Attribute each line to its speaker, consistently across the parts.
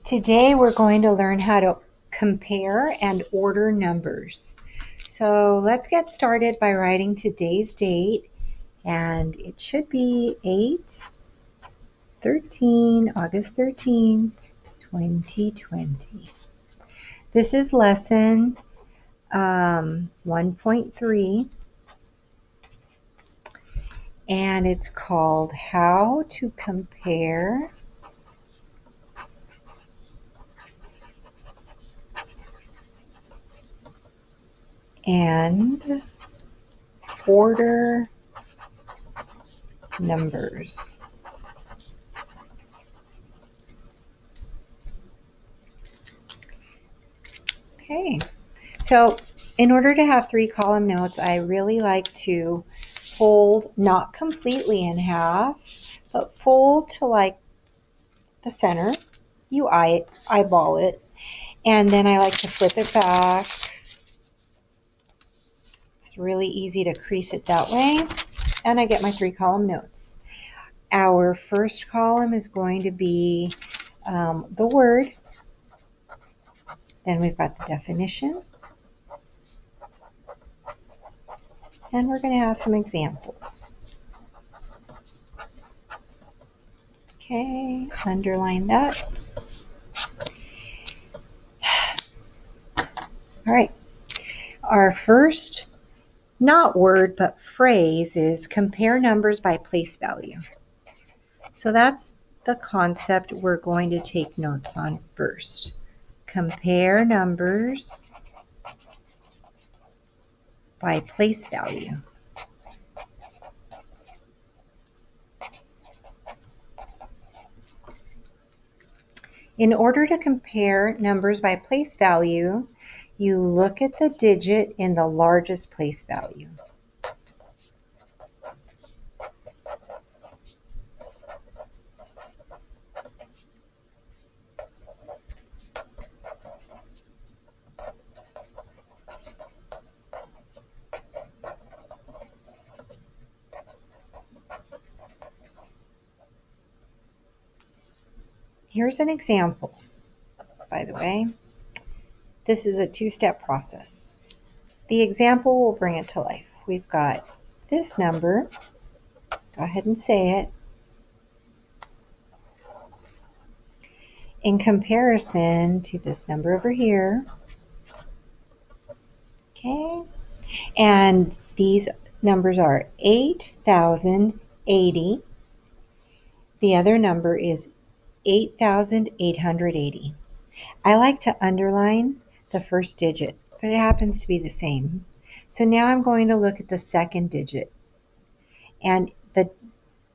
Speaker 1: Today we're going to learn how to compare and order numbers. So let's get started by writing today's date, and it should be August 13th, 2020. This is lesson 1.3, and it's called How to Compare and order numbers. Okay, so in order to have 3-column notes, I really like to fold not completely in half, but fold to like the center. You eyeball it, and then I like to flip it back. It's really easy to crease it that way, and I get my 3-column notes. Our first column is going to be the word. Then we've got the definition. And we're going to have some examples. Okay, underline that. All right, our first, not word, but phrase is compare numbers by place value. So that's the concept we're going to take notes on first. Compare numbers by place value. In order to compare numbers by place value, you look at the digit in the largest place value. Here's an example, by the way. This is a 2-step process. The example will bring it to life. We've got this number. Go ahead and say it. In comparison to this number over here. Okay. And these numbers are 8,080. The other number is 8,880. I like to underline the first digit, but it happens to be the same. So now I'm going to look at the second digit. And the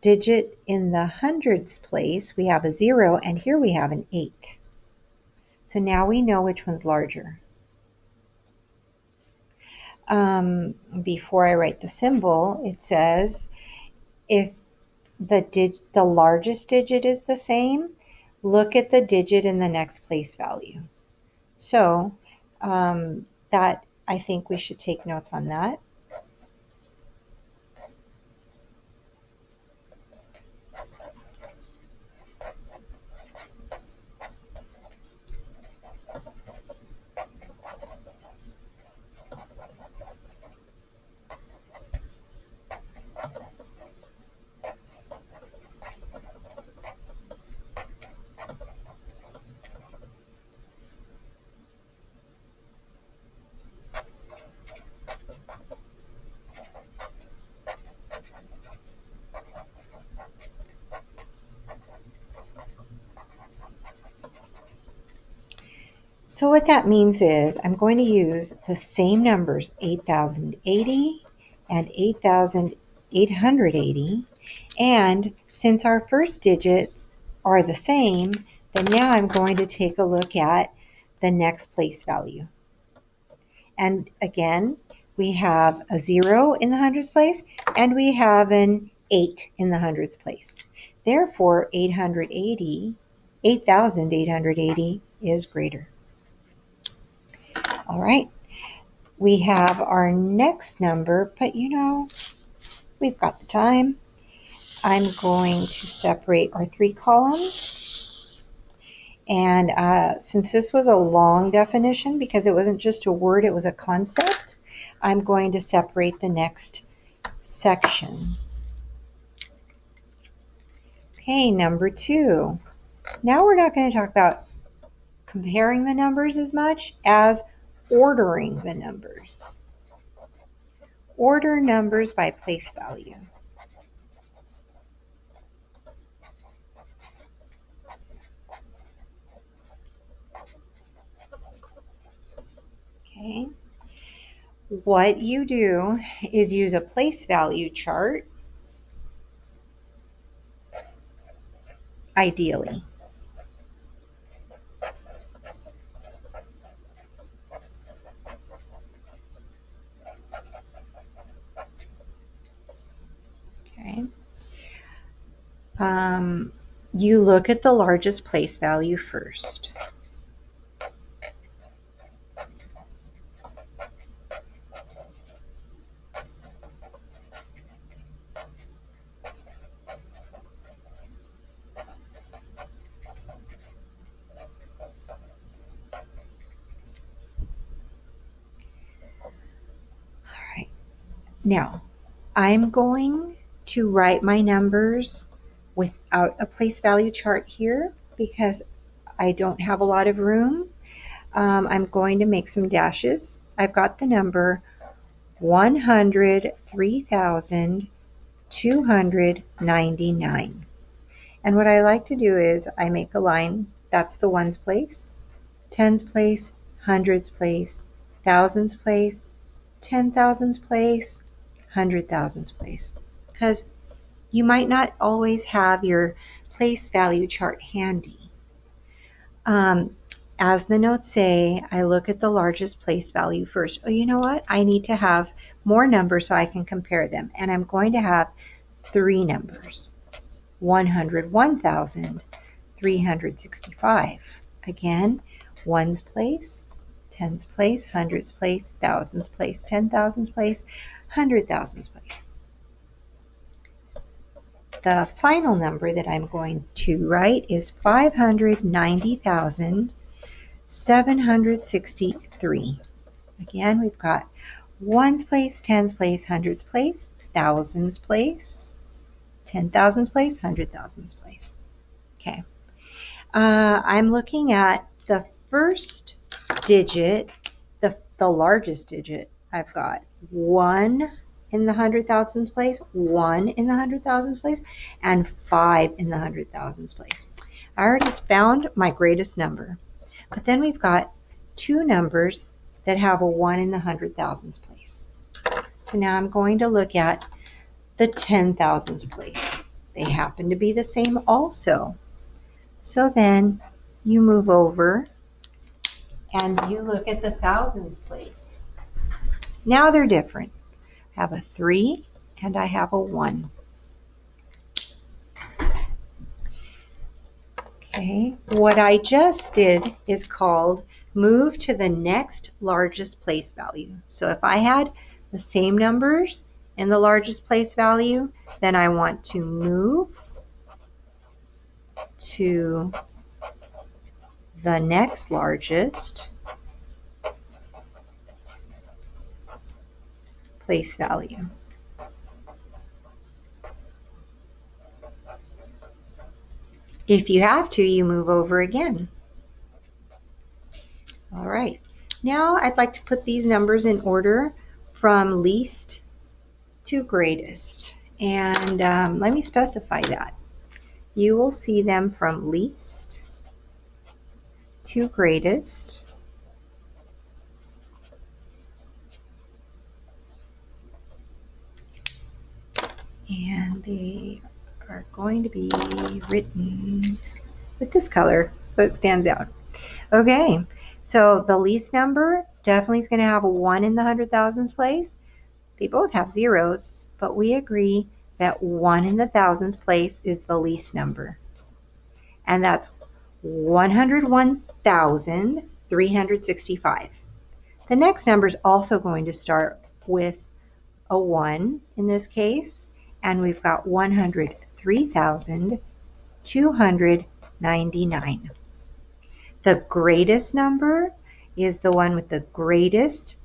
Speaker 1: digit in the hundreds place, we have a 0, and here we have an 8. So now we know which one's larger. Before I write the symbol, it says if the largest digit is the same, look at the digit in the next place value. So that, I think we should take notes on that. So what that means is I'm going to use the same numbers, 8,080 and 8,880. And since our first digits are the same, then now I'm going to take a look at the next place value. And again, we have a 0 in the hundreds place, and we have an 8 in the hundreds place. Therefore, 8,880 is greater. All right, we have our next number, but we've got the time. I'm going to separate our 3 columns, And since this was a long definition, because it wasn't just a word, it was a concept, I'm going to separate the next section. Okay, number 2. Now we're not going to talk about comparing the numbers as much as ordering the numbers. Order numbers by place value. Okay. What you do is use a place value chart, ideally. Okay. You look at the largest place value first. All right. Now, I'm going to write my numbers without a place value chart here because I don't have a lot of room. I'm going to make some dashes. I've got the number 103,299. And what I like to do is I make a line. That's the ones place, tens place, hundreds place, thousands place, 10,000s place, 100,000s place. Because you might not always have your place value chart handy. As the notes say, I look at the largest place value first. Oh, you know what? I need to have more numbers so I can compare them. And I'm going to have 3 numbers. 101,365. Again, ones place, tens place, hundreds place, thousands place, 10,000s place, 100,000s place. The final number that I'm going to write is 590,763. Again, we've got ones place, tens place, hundreds place, thousands place, 10,000s place, 100,000s place. Okay. I'm looking at the first digit, the largest digit. I've got 1 in the 100,000s place, 1 in the 100,000s place, and 5 in the 100,000s place. I already found my greatest number. But then we've got 2 numbers that have a 1 in the 100,000s place. So now I'm going to look at the 10,000s place. They happen to be the same also. So then you move over and you look at the thousands place. Now they're different. I have a 3 and I have a 1. Okay, what I just did is called move to the next largest place value. So if I had the same numbers in the largest place value, then I want to move to the next largest place value. If you have to, you move over again. All right. Now I'd like to put these numbers in order from least to greatest. And let me specify that. You will see them from least to greatest. And they are going to be written with this color so it stands out. Okay, so the least number definitely is going to have a 1 in the 100,000s place. They both have zeros, but we agree that 1 in the thousands place is the least number. And that's 101,365. The next number is also going to start with a 1 in this case, and we've got 103,299. The greatest number is the one with the greatest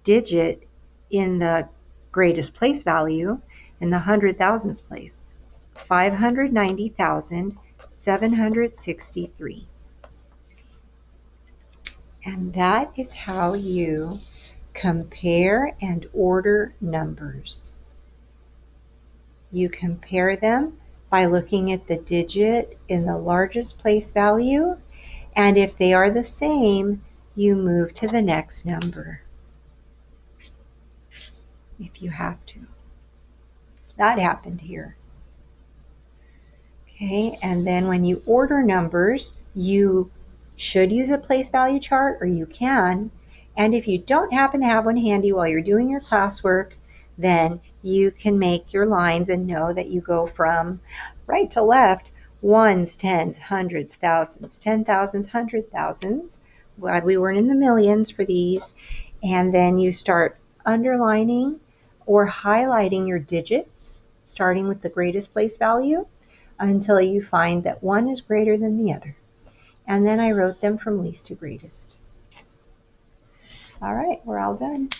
Speaker 1: digit in the greatest place value in the hundred thousands place. 590,763. And that is how you compare and order numbers. You compare them by looking at the digit in the largest place value, and if they are the same, you move to the next number if you have to. That happened here. Okay, and then when you order numbers, you should use a place value chart, or you can. And if you don't happen to have one handy while you're doing your classwork, then you can make your lines and know that you go from right to left, ones, tens, hundreds, thousands, 10,000s, 100,000s. Glad we weren't in the millions for these. And then you start underlining or highlighting your digits, starting with the greatest place value, until you find that one is greater than the other. And then I wrote them from least to greatest. All right, we're all done.